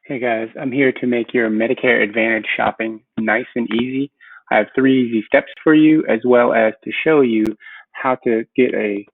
Hey guys, I'm here to make your Medicare Advantage shopping nice and easy. I have 3 easy steps for you, as well as to show you how to get a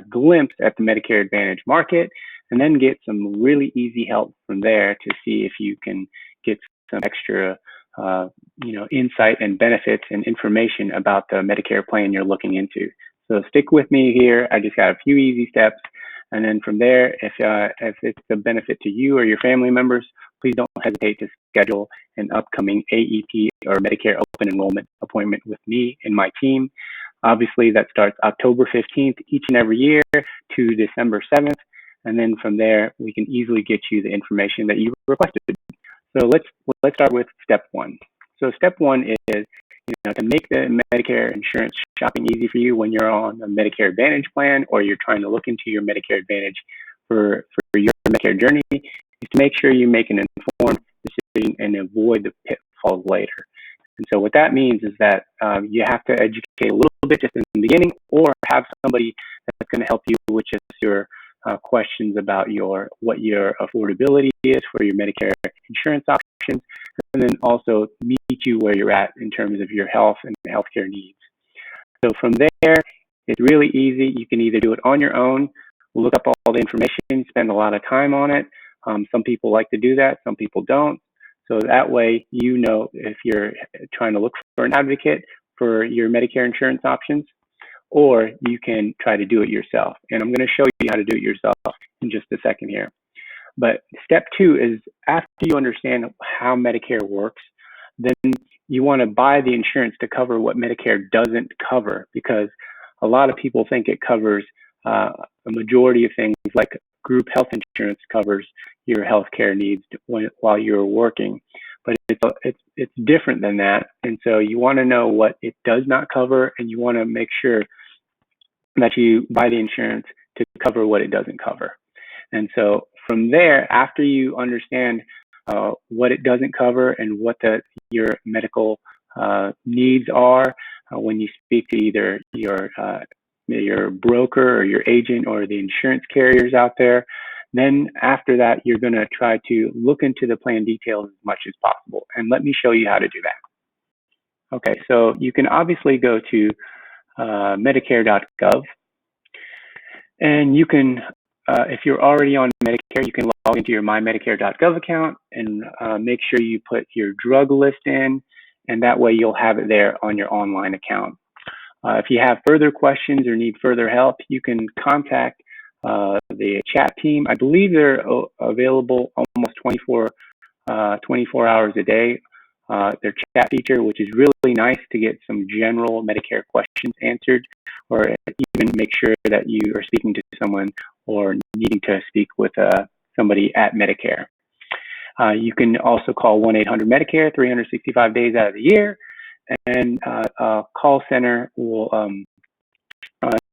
glimpse at the Medicare Advantage market, and then get some really easy help from there to see if you can get some extra, insight and benefits and information about the Medicare plan you're looking into. So stick with me here. I just got a few easy steps. And then from there, if it's a benefit to you or your family members, please don't hesitate to schedule an upcoming AEP or Medicare open enrollment appointment with me and my team. Obviously, that starts October 15th each and every year to December 7th. And then from there, we can easily get you the information that you requested. So let's start with step one. So step one is, to make the Medicare insurance shopping easy for you when you're on a Medicare Advantage plan or you're trying to look into your Medicare Advantage for your Medicare journey, is to make sure you make an informed decision and avoid the pitfalls later. And so what that means is that you have to educate a little bit just in the beginning, or have somebody that's going to help you with just your questions about what your affordability is for your Medicare insurance options, and then also meet you where you're at in terms of your health and healthcare needs. So from there, it's really easy. You can either do it on your own, look up all the information, spend a lot of time on it. Some people like to do that, some people don't. So that way, if you're trying to look for an advocate for your Medicare insurance options, or you can try to do it yourself. And I'm going to show you how to do it yourself in just a second here. But step two is, after you understand how Medicare works, then you want to buy the insurance to cover what Medicare doesn't cover, because a lot of people think it covers a majority of things, like group health insurance covers your healthcare needs while you're working. But it's different than that. And so you want to know what it does not cover, and you want to make sure that you buy the insurance to cover what it doesn't cover. And so from there, after you understand what it doesn't cover and what your medical needs are, when you speak to either your broker or your agent or the insurance carriers out there, then after that, you're going to try to look into the plan details as much as possible. And let me show you how to do that. Okay, so you can obviously go to Medicare.gov, and you can, if you're already on Medicare, you can log into your MyMedicare.gov account and make sure you put your drug list in, and that way you'll have it there on your online account. If you have further questions or need further help, you can contact the chat team. I believe they're available almost 24 hours a day. Their chat feature, which is really nice to get some general Medicare questions answered, or even make sure that you are speaking to someone or needing to speak with somebody at Medicare. You can also call 1-800-MEDICARE 365 days out of the year, and a call center will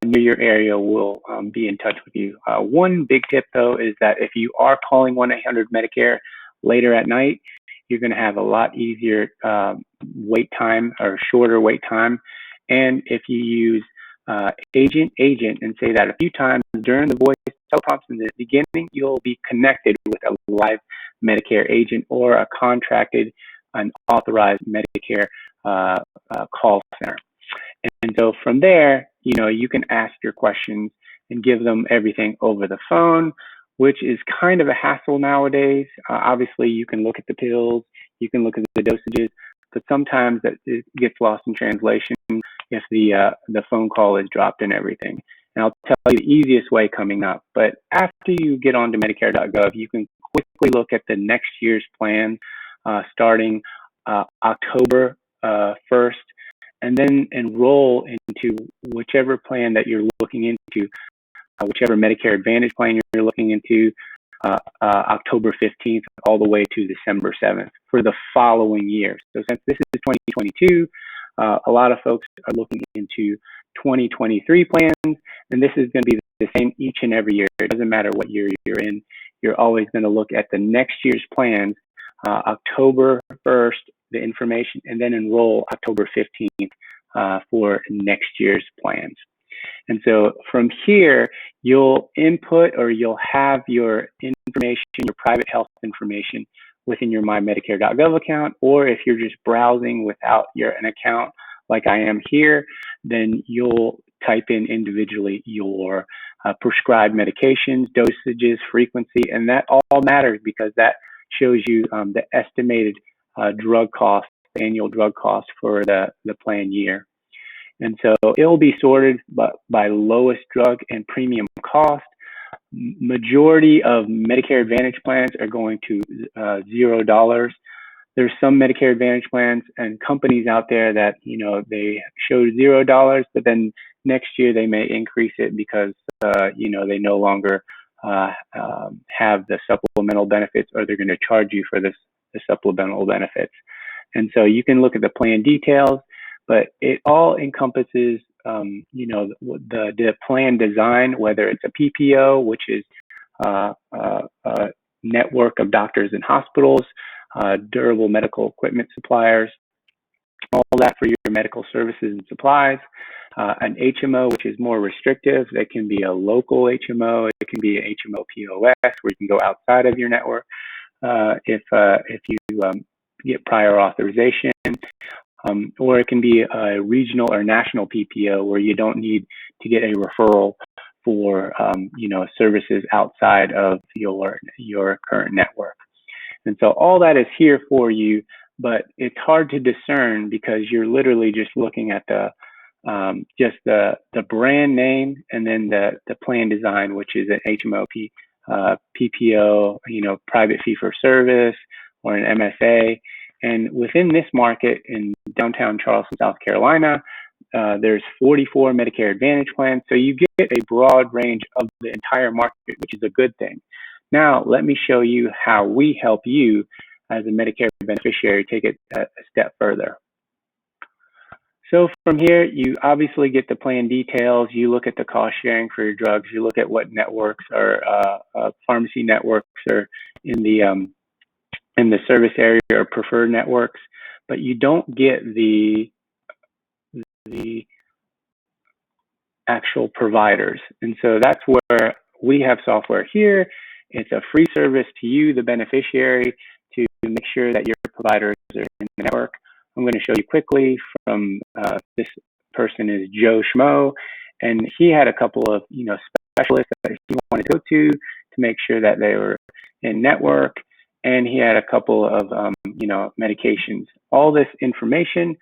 near your area will be in touch with you. One big tip, though, is that if you are calling 1-800-MEDICARE later at night, you're going to have a lot easier wait time, or shorter wait time. And if you use agent and say that a few times during the voice teleprompts in the beginning, you'll be connected with a live Medicare agent or a contracted and authorized Medicare call center. And so from there, you can ask your questions and give them everything over the phone, which is kind of a hassle nowadays. Obviously, you can look at the pills, you can look at the dosages, but sometimes that it gets lost in translation if the phone call is dropped and everything. And I'll tell you the easiest way coming up. But after you get onto Medicare.gov, you can quickly look at the next year's plan starting October 1st, and then enroll into whichever plan that you're looking into, whichever Medicare Advantage plan you're looking into, October 15th all the way to December 7th for the following year. So since this is 2022, a lot of folks are looking into 2023 plans, and this is going to be the same each and every year. It doesn't matter what year you're in. You're always going to look at the next year's plans, October 1st, the information, and then enroll October 15th for next year's plans. And so from here, you'll input or you'll have your information, your private health information within your MyMedicare.gov account, or if you're just browsing without an account like I am here, then you'll type in individually your prescribed medications, dosages, frequency, and that all matters because that shows you the estimated drug cost, annual drug cost for the plan year. And so it will be sorted by lowest drug and premium cost. Majority of Medicare Advantage plans are going to $0. There's some Medicare Advantage plans and companies out there that, they show $0, but then next year they may increase it because, they no longer have the supplemental benefits, or they're going to charge you for the supplemental benefits. And so you can look at the plan details, but it all encompasses, the plan design, whether it's a PPO, which is a network of doctors and hospitals, durable medical equipment suppliers, all that for your medical services and supplies. An HMO, which is more restrictive. That can be a local HMO. It can be an HMO POS, where you can go outside of your network if you get prior authorization. Or it can be a regional or national PPO, where you don't need to get a referral for services outside of your current network. And so all that is here for you, but it's hard to discern because you're literally just looking at the brand name and then the plan design, which is an HMO PPO, private fee for service, or an MSA. And within this market in downtown Charleston, South Carolina, there's 44 Medicare Advantage plans. So you get a broad range of the entire market, which is a good thing. Now, let me show you how we help you as a Medicare beneficiary take it a step further. So from here, you obviously get the plan details. You look at the cost sharing for your drugs. You look at what networks or pharmacy networks are in the service area or preferred networks, but you don't get the actual providers. And so that's where we have software here. It's a free service to you, the beneficiary, to make sure that your providers are in the network. I'm going to show you quickly from this person is Joe Schmo, and he had a couple of specialists that he wanted to go to make sure that they were in network, and he had a couple of medications. All this information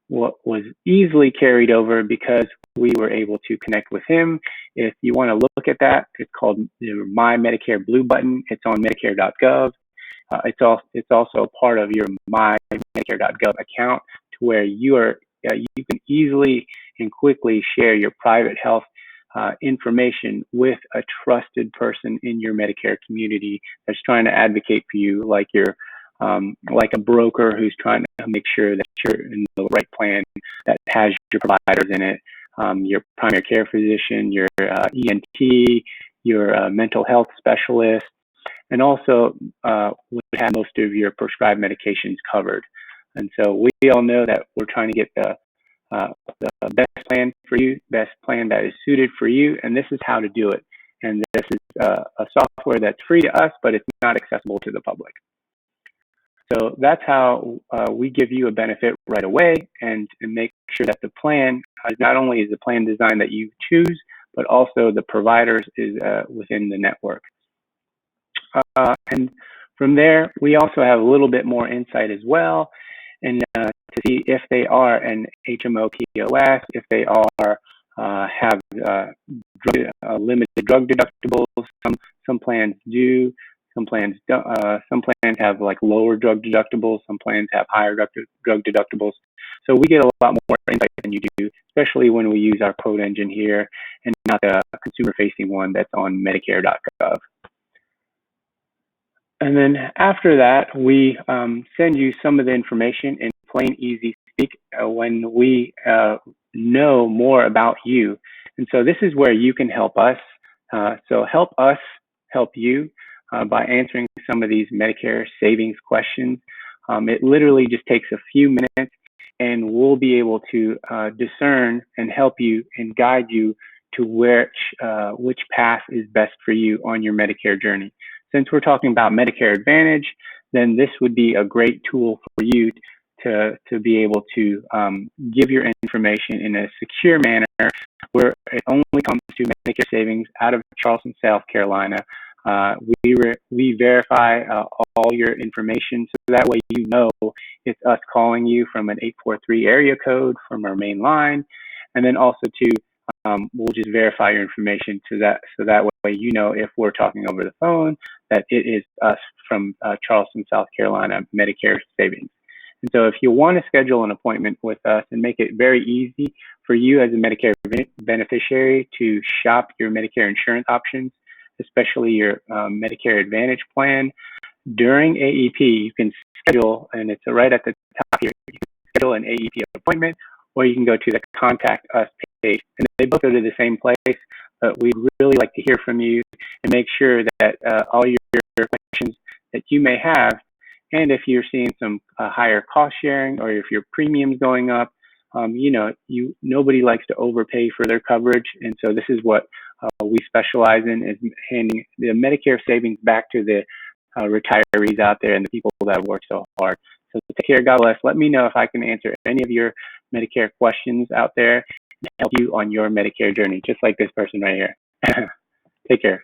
was easily carried over because we were able to connect with him. If you want to look at that, it's called the My Medicare Blue button. It's on Medicare.gov. It's also part of your My Medicare.gov account, to where you can easily and quickly share your private health information with a trusted person in your Medicare community that's trying to advocate for you, like a broker who's trying to make sure that you're in the right plan that has your providers in it, your primary care physician, your ENT, your mental health specialist, and also would have most of your prescribed medications covered. And so we all know that we're trying to get the best plan for you, best plan that is suited for you, and this is how to do it. And this is a software that's free to us, but it's not accessible to the public. So that's how we give you a benefit right away, and make sure that the plan not only is the plan design that you choose, but also the providers is within the network. And from there, we also have a little bit more insight as well, and to see if they are an HMO POS, if they are have limited drug deductibles. Some plans do. Some plans don't. Some plans have like lower drug deductibles. Some plans have higher drug deductibles. So we get a lot more insight than you do, especially when we use our quote engine here and not the consumer-facing one that's on Medicare.gov. And then after that, we send you some of the information in plain, easy speak when we know more about you. And so this is where you can help us. So help us help you by answering some of these Medicare savings questions. It literally just takes a few minutes. and we'll be able to discern and help you and guide you to which path is best for you on your Medicare journey. Since we're talking about Medicare Advantage, then this would be a great tool for you to be able to give your information in a secure manner where it only comes to Medicare Savings out of Charleston, South Carolina. We verify all your information, so that way you know it's us calling you from an 843 area code from our main line, and then also we'll just verify your information so that way you know if we're talking over the phone that it is us from Charleston, South Carolina, Medicare Savings. And so if you want to schedule an appointment with us and make it very easy for you as a Medicare beneficiary to shop your Medicare insurance options, especially your Medicare Advantage plan, during AEP, you can schedule, and it's right at the top here, you can schedule an AEP appointment, or you can go to the Contact Us page. And they both go to the same place, but we'd really like to hear from you and make sure that all your questions that you may have, and if you're seeing some higher cost sharing or if your premium's going up, nobody likes to overpay for their coverage. And so this is what we specialize in, is handing the Medicare savings back to the retirees out there and the people that work so hard. So take care, God bless. Let me know if I can answer any of your Medicare questions out there and help you on your Medicare journey, just like this person right here. Take care.